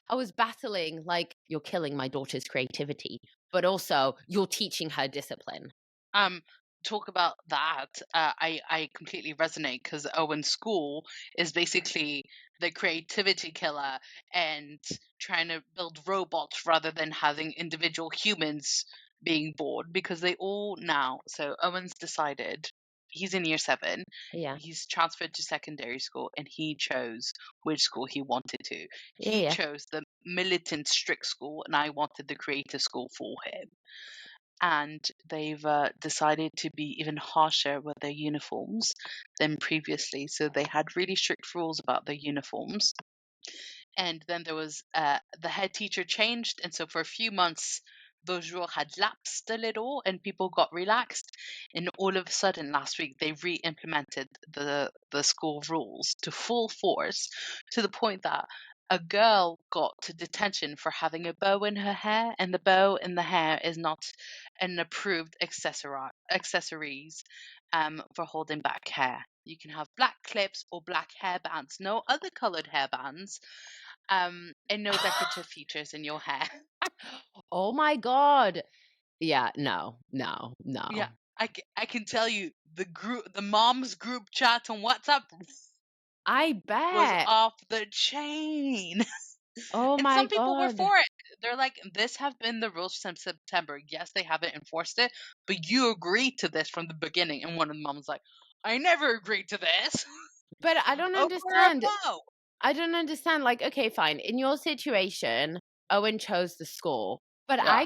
I was battling like you're killing my daughter's creativity, but also you're teaching her discipline. Um, Talk about that. I completely resonate because Owen's school is basically the creativity killer and trying to build robots rather than having individual humans being bored because they all now. So Owen's decided he's in year 7. Yeah. He's transferred to secondary school and he chose which school he wanted to. Yeah, He yeah. chose the militant strict school and I wanted the creative school for him, and they've decided to be even harsher with their uniforms than previously. So they had really strict rules about their uniforms. And then there was the head teacher changed, and so for a few months, those rules had lapsed a little, and people got relaxed. And all of a sudden, last week, they re-implemented the school rules to full force, to the point that a girl got to detention for having a bow in her hair, and the bow in the hair is not an approved accessories for holding back hair. You can have black clips or black hair bands, no other colored hair bands, and no decorative features in your hair. Oh my God. Yeah, no, no, Yeah, no. I can tell you the mom's group chat on WhatsApp I was bet. off the chain. Oh And my some people were God. for it. They're like, this have been the rules since September. Yes, they haven't enforced it, but you agreed to this from the beginning. And one of the moms like, I never agreed to this. But I don't Over a understand. bow. I don't understand. Like, okay, fine. In your situation, Owen chose the school, but Yeah.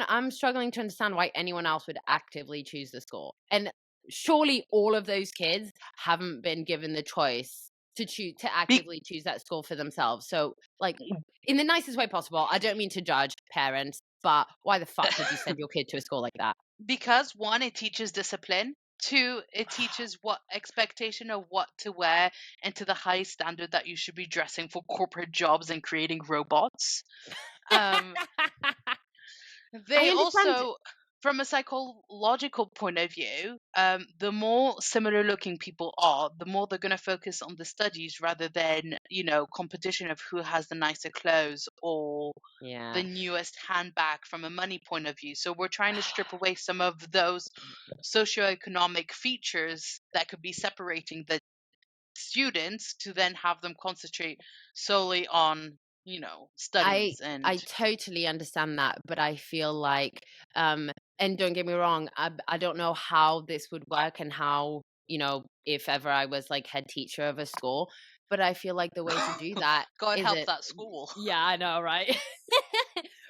I'm struggling to understand why anyone else would actively choose the school. And surely all of those kids haven't been given the choice to Be- actively choose that school for themselves. So, like, in the nicest way possible, I don't mean to judge parents, but why the fuck would you send your kid to a school like that? because one, it teaches discipline. Two, it teaches what expectation of what to wear and to the high standard that you should be dressing for corporate jobs and creating robots. Um, I they understand. also, from a psychological point of view, the more similar looking people are, the more they're going to focus on the studies rather than, competition of who has the nicer clothes or Yeah. the newest handbag from a money point of view. So we're trying to strip away some of those socioeconomic features that could be separating the students to then have them concentrate solely on, I studies and I totally understand that, but I feel like, and don't get me wrong, I don't know how this would work and how, if ever I was like head teacher of a school, but I feel like the way to do that God help isn't. that school. Yeah, I know, right?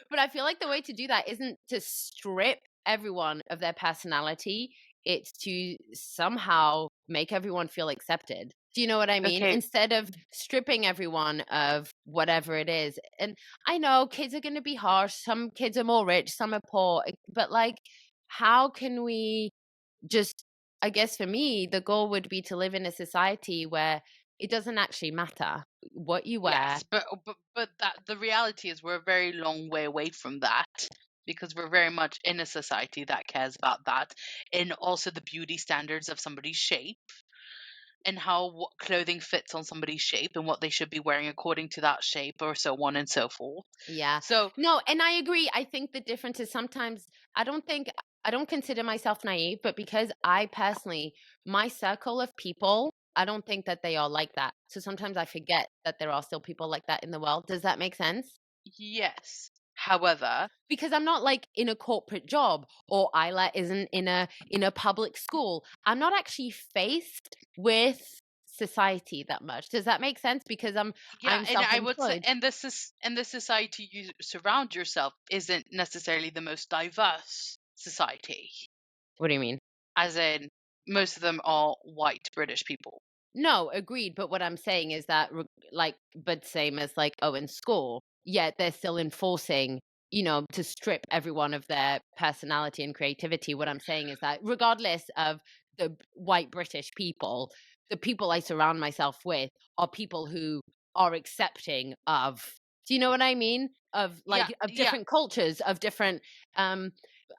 But I feel like the way to do that isn't to strip everyone of their personality. It's to somehow make everyone feel accepted. Do you know what I mean? Okay. Instead of stripping everyone of whatever it is. And I know kids are going to be harsh. Some kids are more rich, some are poor. But like, how can we just, I guess for me, the goal would be to live in a society where it doesn't actually matter what you wear. Yes, but that the reality is we're a very long way away from that because we're very much in a society that cares about that, and also the beauty standards of somebody's shape and how what clothing fits on somebody's shape and what they should be wearing according to that shape, or so on and so forth. Yeah. So No, and I agree. I think the difference is sometimes I don't consider myself naive, but because I personally, my circle of people, I don't think that they are like that. So sometimes I forget that there are still people like that in the world. Does that make sense? yes, however, Because I'm not like in a corporate job or Isla isn't in a public school. I'm not actually faced with society that much. Does that make sense? Because yeah, I'm and I would say, self-employed. and this is and the society you surround yourself isn't necessarily the most diverse society, What do you mean? as in most of them are white British people. No, agreed. But what I'm saying is that, but same as like, oh, in school, yet they're still enforcing, to strip everyone of their personality and creativity. What I'm saying is that, regardless of the white British people, the people I surround myself with are people who are accepting of, do you know what I mean? Of Yeah, like, of yeah, different cultures, of different,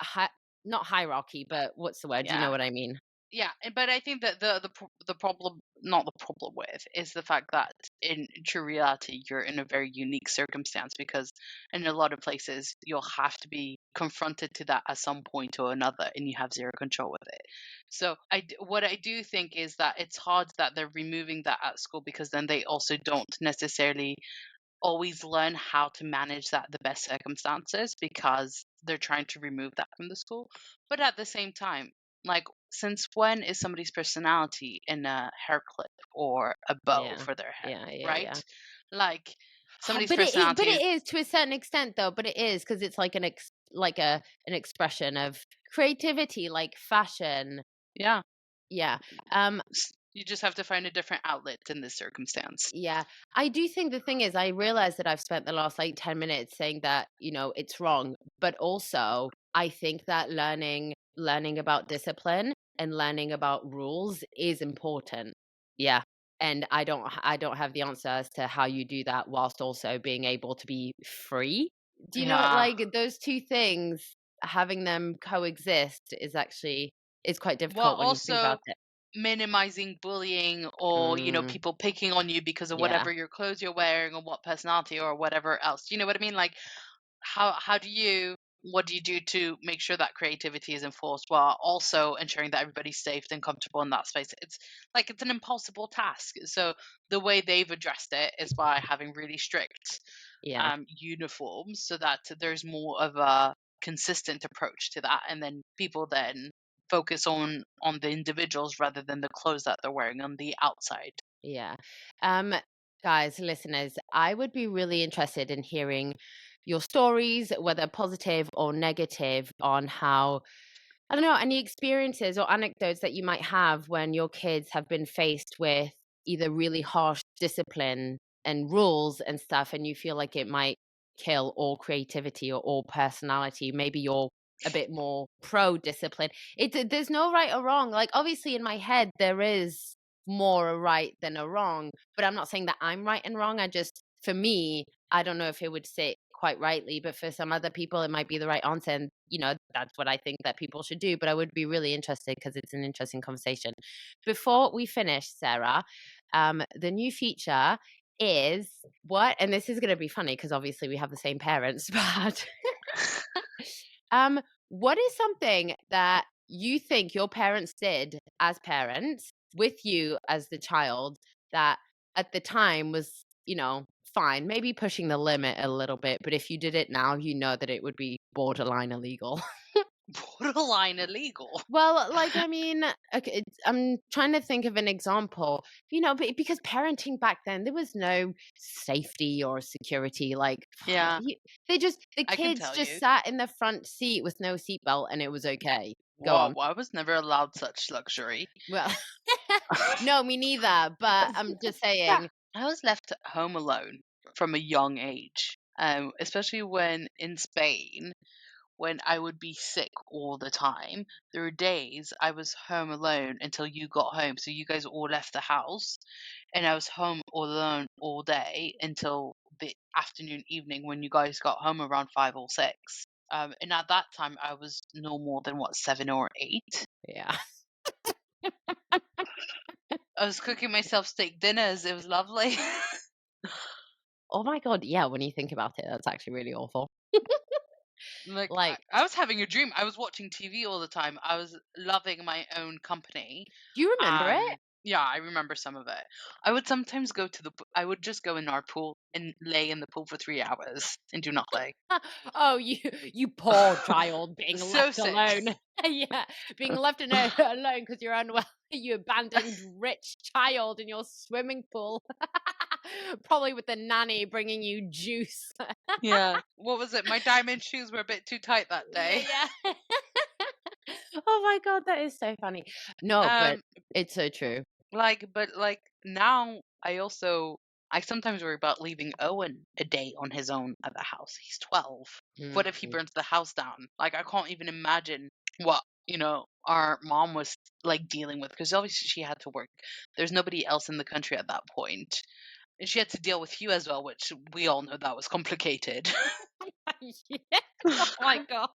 hi- not hierarchy, but what's the word? Do you know yeah. what I mean? Yeah, but I think that the problem, not the problem with, is the fact that in true reality, you're in a very unique circumstance because in a lot of places you'll have to be confronted to that at some point or another, and you have zero control with it. So what I do think is that it's hard that they're removing that at school because then they also don't necessarily always learn how to manage that the best circumstances because they're trying to remove that from the school. But at the same time, like, since when is somebody's personality in a hair clip or a bow Yeah. for their hair, Yeah. Yeah. right? Yeah. Like, somebody's But personality it is, is to a certain extent though, but it is because it's like an expression of creativity, like fashion. yeah, Yeah. Um, you just have to find a different outlet in this circumstance. yeah. I do think the thing is I realize that I've spent the last like 10 minutes saying that, it's wrong, but also I think that learning about discipline and learning about rules is important. Yeah. And I don't have the answer as to how you do that whilst also being able to be free. Do you know what, Yeah. like those two things, having them coexist is quite Well, difficult when you think about also it. minimizing bullying or, Mm, people picking on you because of yeah. whatever your clothes you're wearing or what personality or whatever else. You know what I mean? Like, how do you what do you do to make sure that creativity is enforced while also ensuring that everybody's safe and comfortable in that space? It's an impossible task. So the way they've addressed it is by having really strict Yeah. uniforms so that there's more of a consistent approach to that, and then people then focus on the individuals rather than the clothes that they're wearing on the outside. Yeah. Um, guys, listeners, I would be really interested in hearing your stories, whether positive or negative, on how, I don't know, any experiences or anecdotes that you might have when your kids have been faced with either really harsh discipline and rules and stuff, and you feel like it might kill all creativity or all personality. Maybe you're a bit more pro discipline. There's no right or wrong. Like, obviously, in my head, there is more a right than a wrong, but I'm not saying that I'm right and wrong. I just for me, I don't know if it would sit quite rightly, but for some other people, it might be the right answer. And, that's what I think that people should do. But I would be really interested because it's an interesting conversation. Before we finish, Sarah, the new feature is what, and this is going to be funny because obviously we have the same parents, but what is something that you think your parents did as parents with you as the child that at the time was, fine, maybe pushing the limit a little bit, but if you did it now, that it would be borderline illegal. Borderline illegal. Well, like, I mean, okay, I'm trying to think of an example, but because parenting back then, there was no safety or security. Like, Yeah, the I can kids tell just you. sat in the front seat with no seatbelt and it was okay. Go Whoa, on. I was never allowed such luxury. Well, no, me neither, but I'm just Yeah, saying, I was left at home alone from a young age, especially when in Spain, when I would be sick all the time. There were days I was home alone until you got home. So you guys all left the house, and I was home all alone all day until the afternoon, evening when you guys got home around 5 or 6. And at that time, I was no more than what, 7 or 8. yeah. I was cooking myself steak dinners. It was lovely. Oh my God. Yeah. When you think about it, that's actually really awful. Like Like, I was having a dream. I was watching TV all the time. I was loving my own company. do you remember it? Yeah, I remember some of it. I would sometimes go to I would just go in our pool and lay in the pool for 3 hours and do nothing. Oh, you poor child being So left sick. alone. Yeah, being left alone because you're unwell. You abandoned rich child in your swimming pool, probably with the nanny bringing you juice. Yeah. What was it? My diamond shoes were a bit too tight that Yeah, day. yeah. Oh my God, that is so funny. No, but Um, it's so true. but now I sometimes worry about leaving Owen a day on his own at the house. He's 12. What if he Mhm. burns the house down? Like, I can't even imagine what, our mom was like dealing with, because obviously she had to work. There's nobody else in the country at that point. And she had to deal with you as well, which we all know that was complicated. Yeah. Oh my God.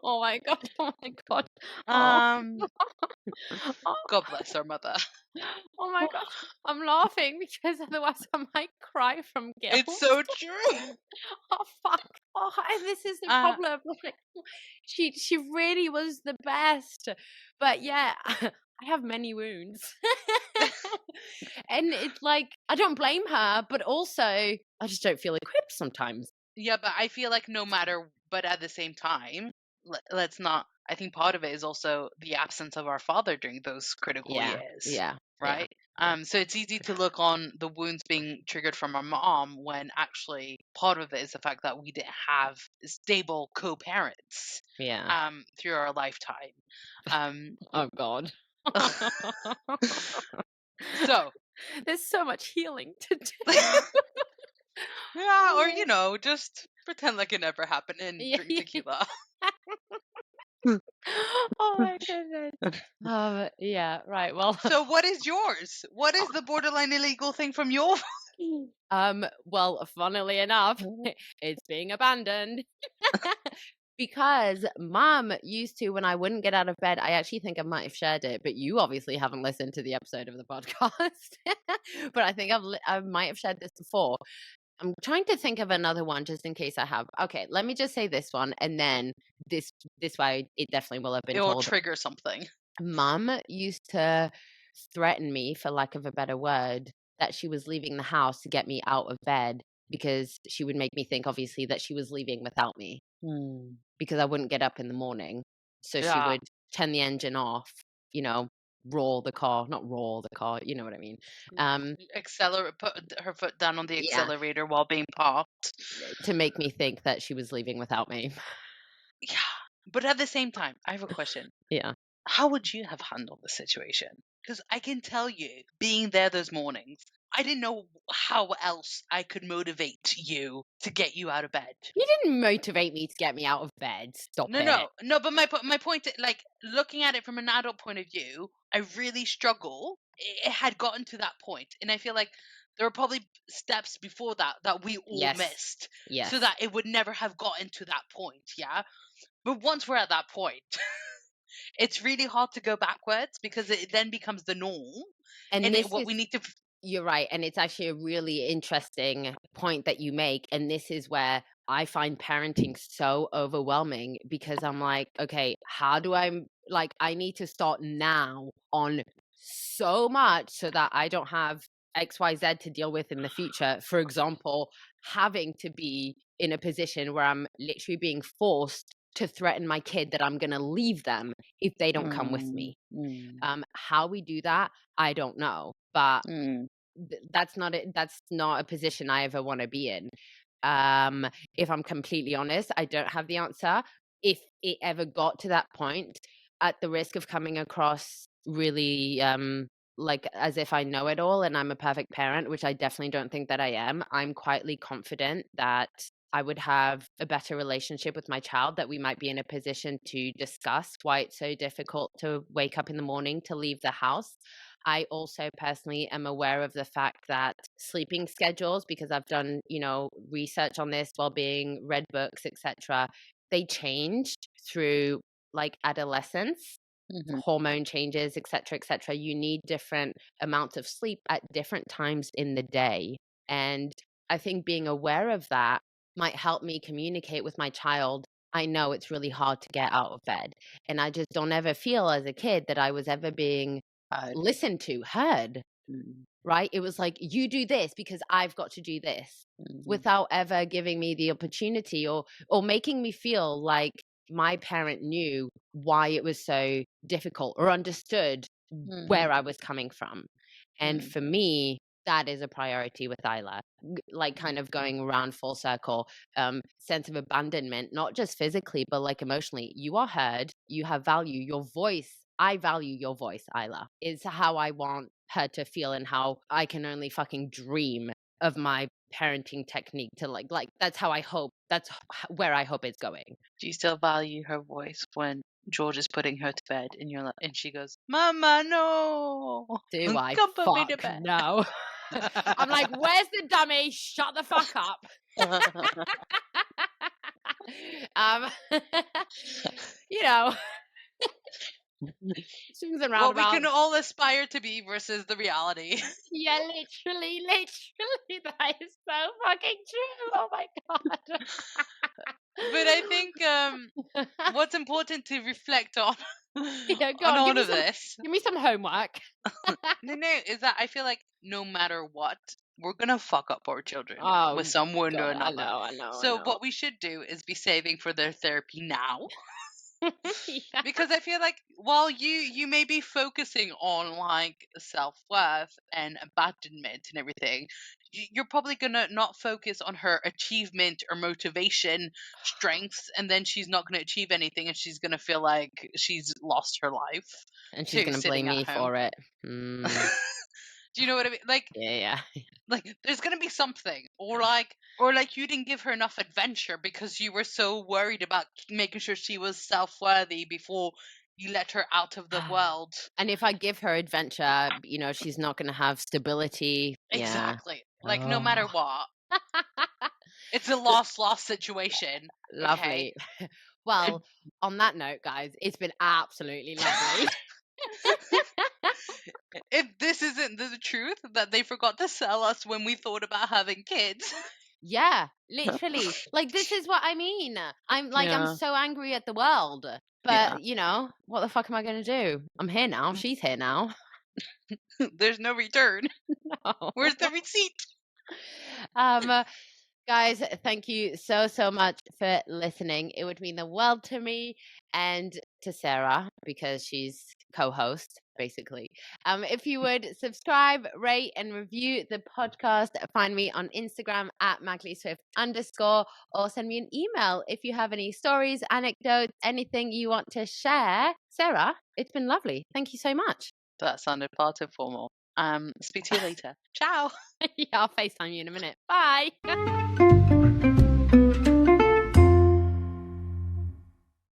Oh my God. Oh my God. Oh. um, Oh. God bless our mother. Oh my gosh, I'm laughing because otherwise I might cry from guilt. It's so true. Oh fuck! Oh, and this is the Uh, problem. Like, she really was the best, but yeah, I have many wounds, and it's like I don't blame her, but also I just don't feel equipped sometimes. Yeah, but I feel like but at the same time, let's not. I think part of it is also the absence of our father during those critical Yeah, years, yeah, yeah, right? yeah, So it's easy to look on the wounds being triggered from our mom when actually part of it is the fact that we didn't have stable co-parents yeah. through our lifetime. Um, Oh God. so There's so much healing to do. yeah, or Oh, just pretend like it never happened and yeah, drink yeah. tequila. Oh my goodness. Yeah, right. Well, So what is yours? What is the borderline illegal thing from your well, funnily enough, it's being abandoned. Because mom used to, when I wouldn't get out of bed, I actually think I might have shared it, but you obviously haven't listened to the episode of the podcast. But I think I might have shared this before. I'm trying to think of another one just in case I have. Okay, let me just say this one, and then this this way it definitely will have been it will told. trigger something? Mum used to threaten me, for lack of a better word, that she was leaving the house to get me out of bed because she would make me think, obviously, that she was leaving without me Hmm. because I wouldn't get up in the morning. So she Yeah. would turn the engine off, you know, roar the car, not roar the car, you know what I mean? Um, Accelerate, put her foot down on the yeah, accelerator while being parked. to make me think that she was leaving without me. Yeah. But at the same time, I have a question. Yeah. How would you have handled the situation? Because I can tell you, being there those mornings, I didn't know how else I could motivate you to get you out of bed. You didn't motivate me to get me out of bed. Stop No, it. no, no. But my point, like looking at it from an adult point of view, I really struggle. It had gotten to that point, and I feel like there were probably steps before that that we all Yes. missed, so Yes. that it would never have gotten to that point. Yeah, but once we're at that point, it's really hard to go backwards because it then becomes the norm, And and this what is we need to. You're right, and it's actually a really interesting point that you make, and this is where I find parenting so overwhelming because I'm like, okay, how do I need to start now on so much so that I don't have XYZ to deal with in the future. For example, having to be in a position where I'm literally being forced to threaten my kid that I'm going to leave them if they don't come with Mm, me. mm, How we do that, I don't know, but mm, that's not a position I ever want to be in. If I'm completely honest, I don't have the answer. If it ever got to that point, at the risk of coming across really like as if I know it all and I'm a perfect parent, which I definitely don't think that I am, I'm quietly confident that I would have a better relationship with my child, that we might be in a position to discuss why it's so difficult to wake up in the morning to leave the house. I also personally am aware of the fact that sleeping schedules, because I've done, research on this, well-being, read books, etc., they change through like adolescence, mhm, hormone changes, etc., etc. You need different amounts of sleep at different times in the day. And I think being aware of that might help me communicate with my child. I know it's really hard to get out of bed. And I just don't ever feel as a kid that I was ever being Heard. listened to, heard, Mm, right? It was like, you do this because I've got to do this, mhm, without ever giving me the opportunity or making me feel like my parent knew why it was so difficult or understood mhm, where I was coming from. And mm, for me, that is a priority with Isla. Like mhm, kind of going around full circle, sense of abandonment, not just physically, but like emotionally. You are heard, you have value, your voice. I value your voice, Isla, is how I want her to feel, and how I can only fucking dream of my parenting technique to like that's how I hope, where I hope it's going. Do you still value her voice when George is putting her to bed and you're like, and she goes, "Mama, no, Do I? come put me to Fuck bed." no. I'm like, where's the dummy? Shut the fuck up. um, you know, swings and What we can roundabouts. all aspire to be versus the reality. Yeah, literally, that is so fucking true. Oh my god. But I think what's important to reflect on Yeah, go on on, all of this, give me some homework. no, is that I feel like no matter what, we're gonna fuck up our children with Oh some one or god, I another. know, I know, I So know. what we should do is be saving for their therapy now. Yeah. Because I feel like while you may be focusing on like self-worth and abandonment and everything, you're probably gonna not focus on her achievement or motivation, strengths, and then she's not gonna achieve anything, and she's gonna feel like she's lost her life And she's too, gonna blame sitting at me home. for it. Mm, Do you know what I mean? yeah, yeah. Like there's gonna be something, or like you didn't give her enough adventure because you were so worried about making sure she was self-worthy before you let her out of the world. And if I give her adventure, she's not gonna have stability. Yeah. Exactly. Like no matter Oh, what, it's a lost situation. Okay. lovely. Well, on that note, guys, it's been absolutely lovely. If this isn't the truth that they forgot to sell us when we thought about having kids. Yeah, literally. Like, this is what I mean. I'm Yeah, so angry at the world. yeah. But, what the fuck am I going to do? I'm here now. She's here now. There's no return. No. Where's the receipt? Um, Guys, thank you so, so much for listening. It would mean the world to me and to Sarah because she's co-host, basically. If you would subscribe, rate, and review the podcast, find me on Instagram at Magali Swift _, or send me an email if you have any stories, anecdotes, anything you want to share. Sarah, it's been lovely. Thank you so much. That sounded far too formal. Speak to you later. Ciao. Yeah, I'll FaceTime you in a minute. Bye.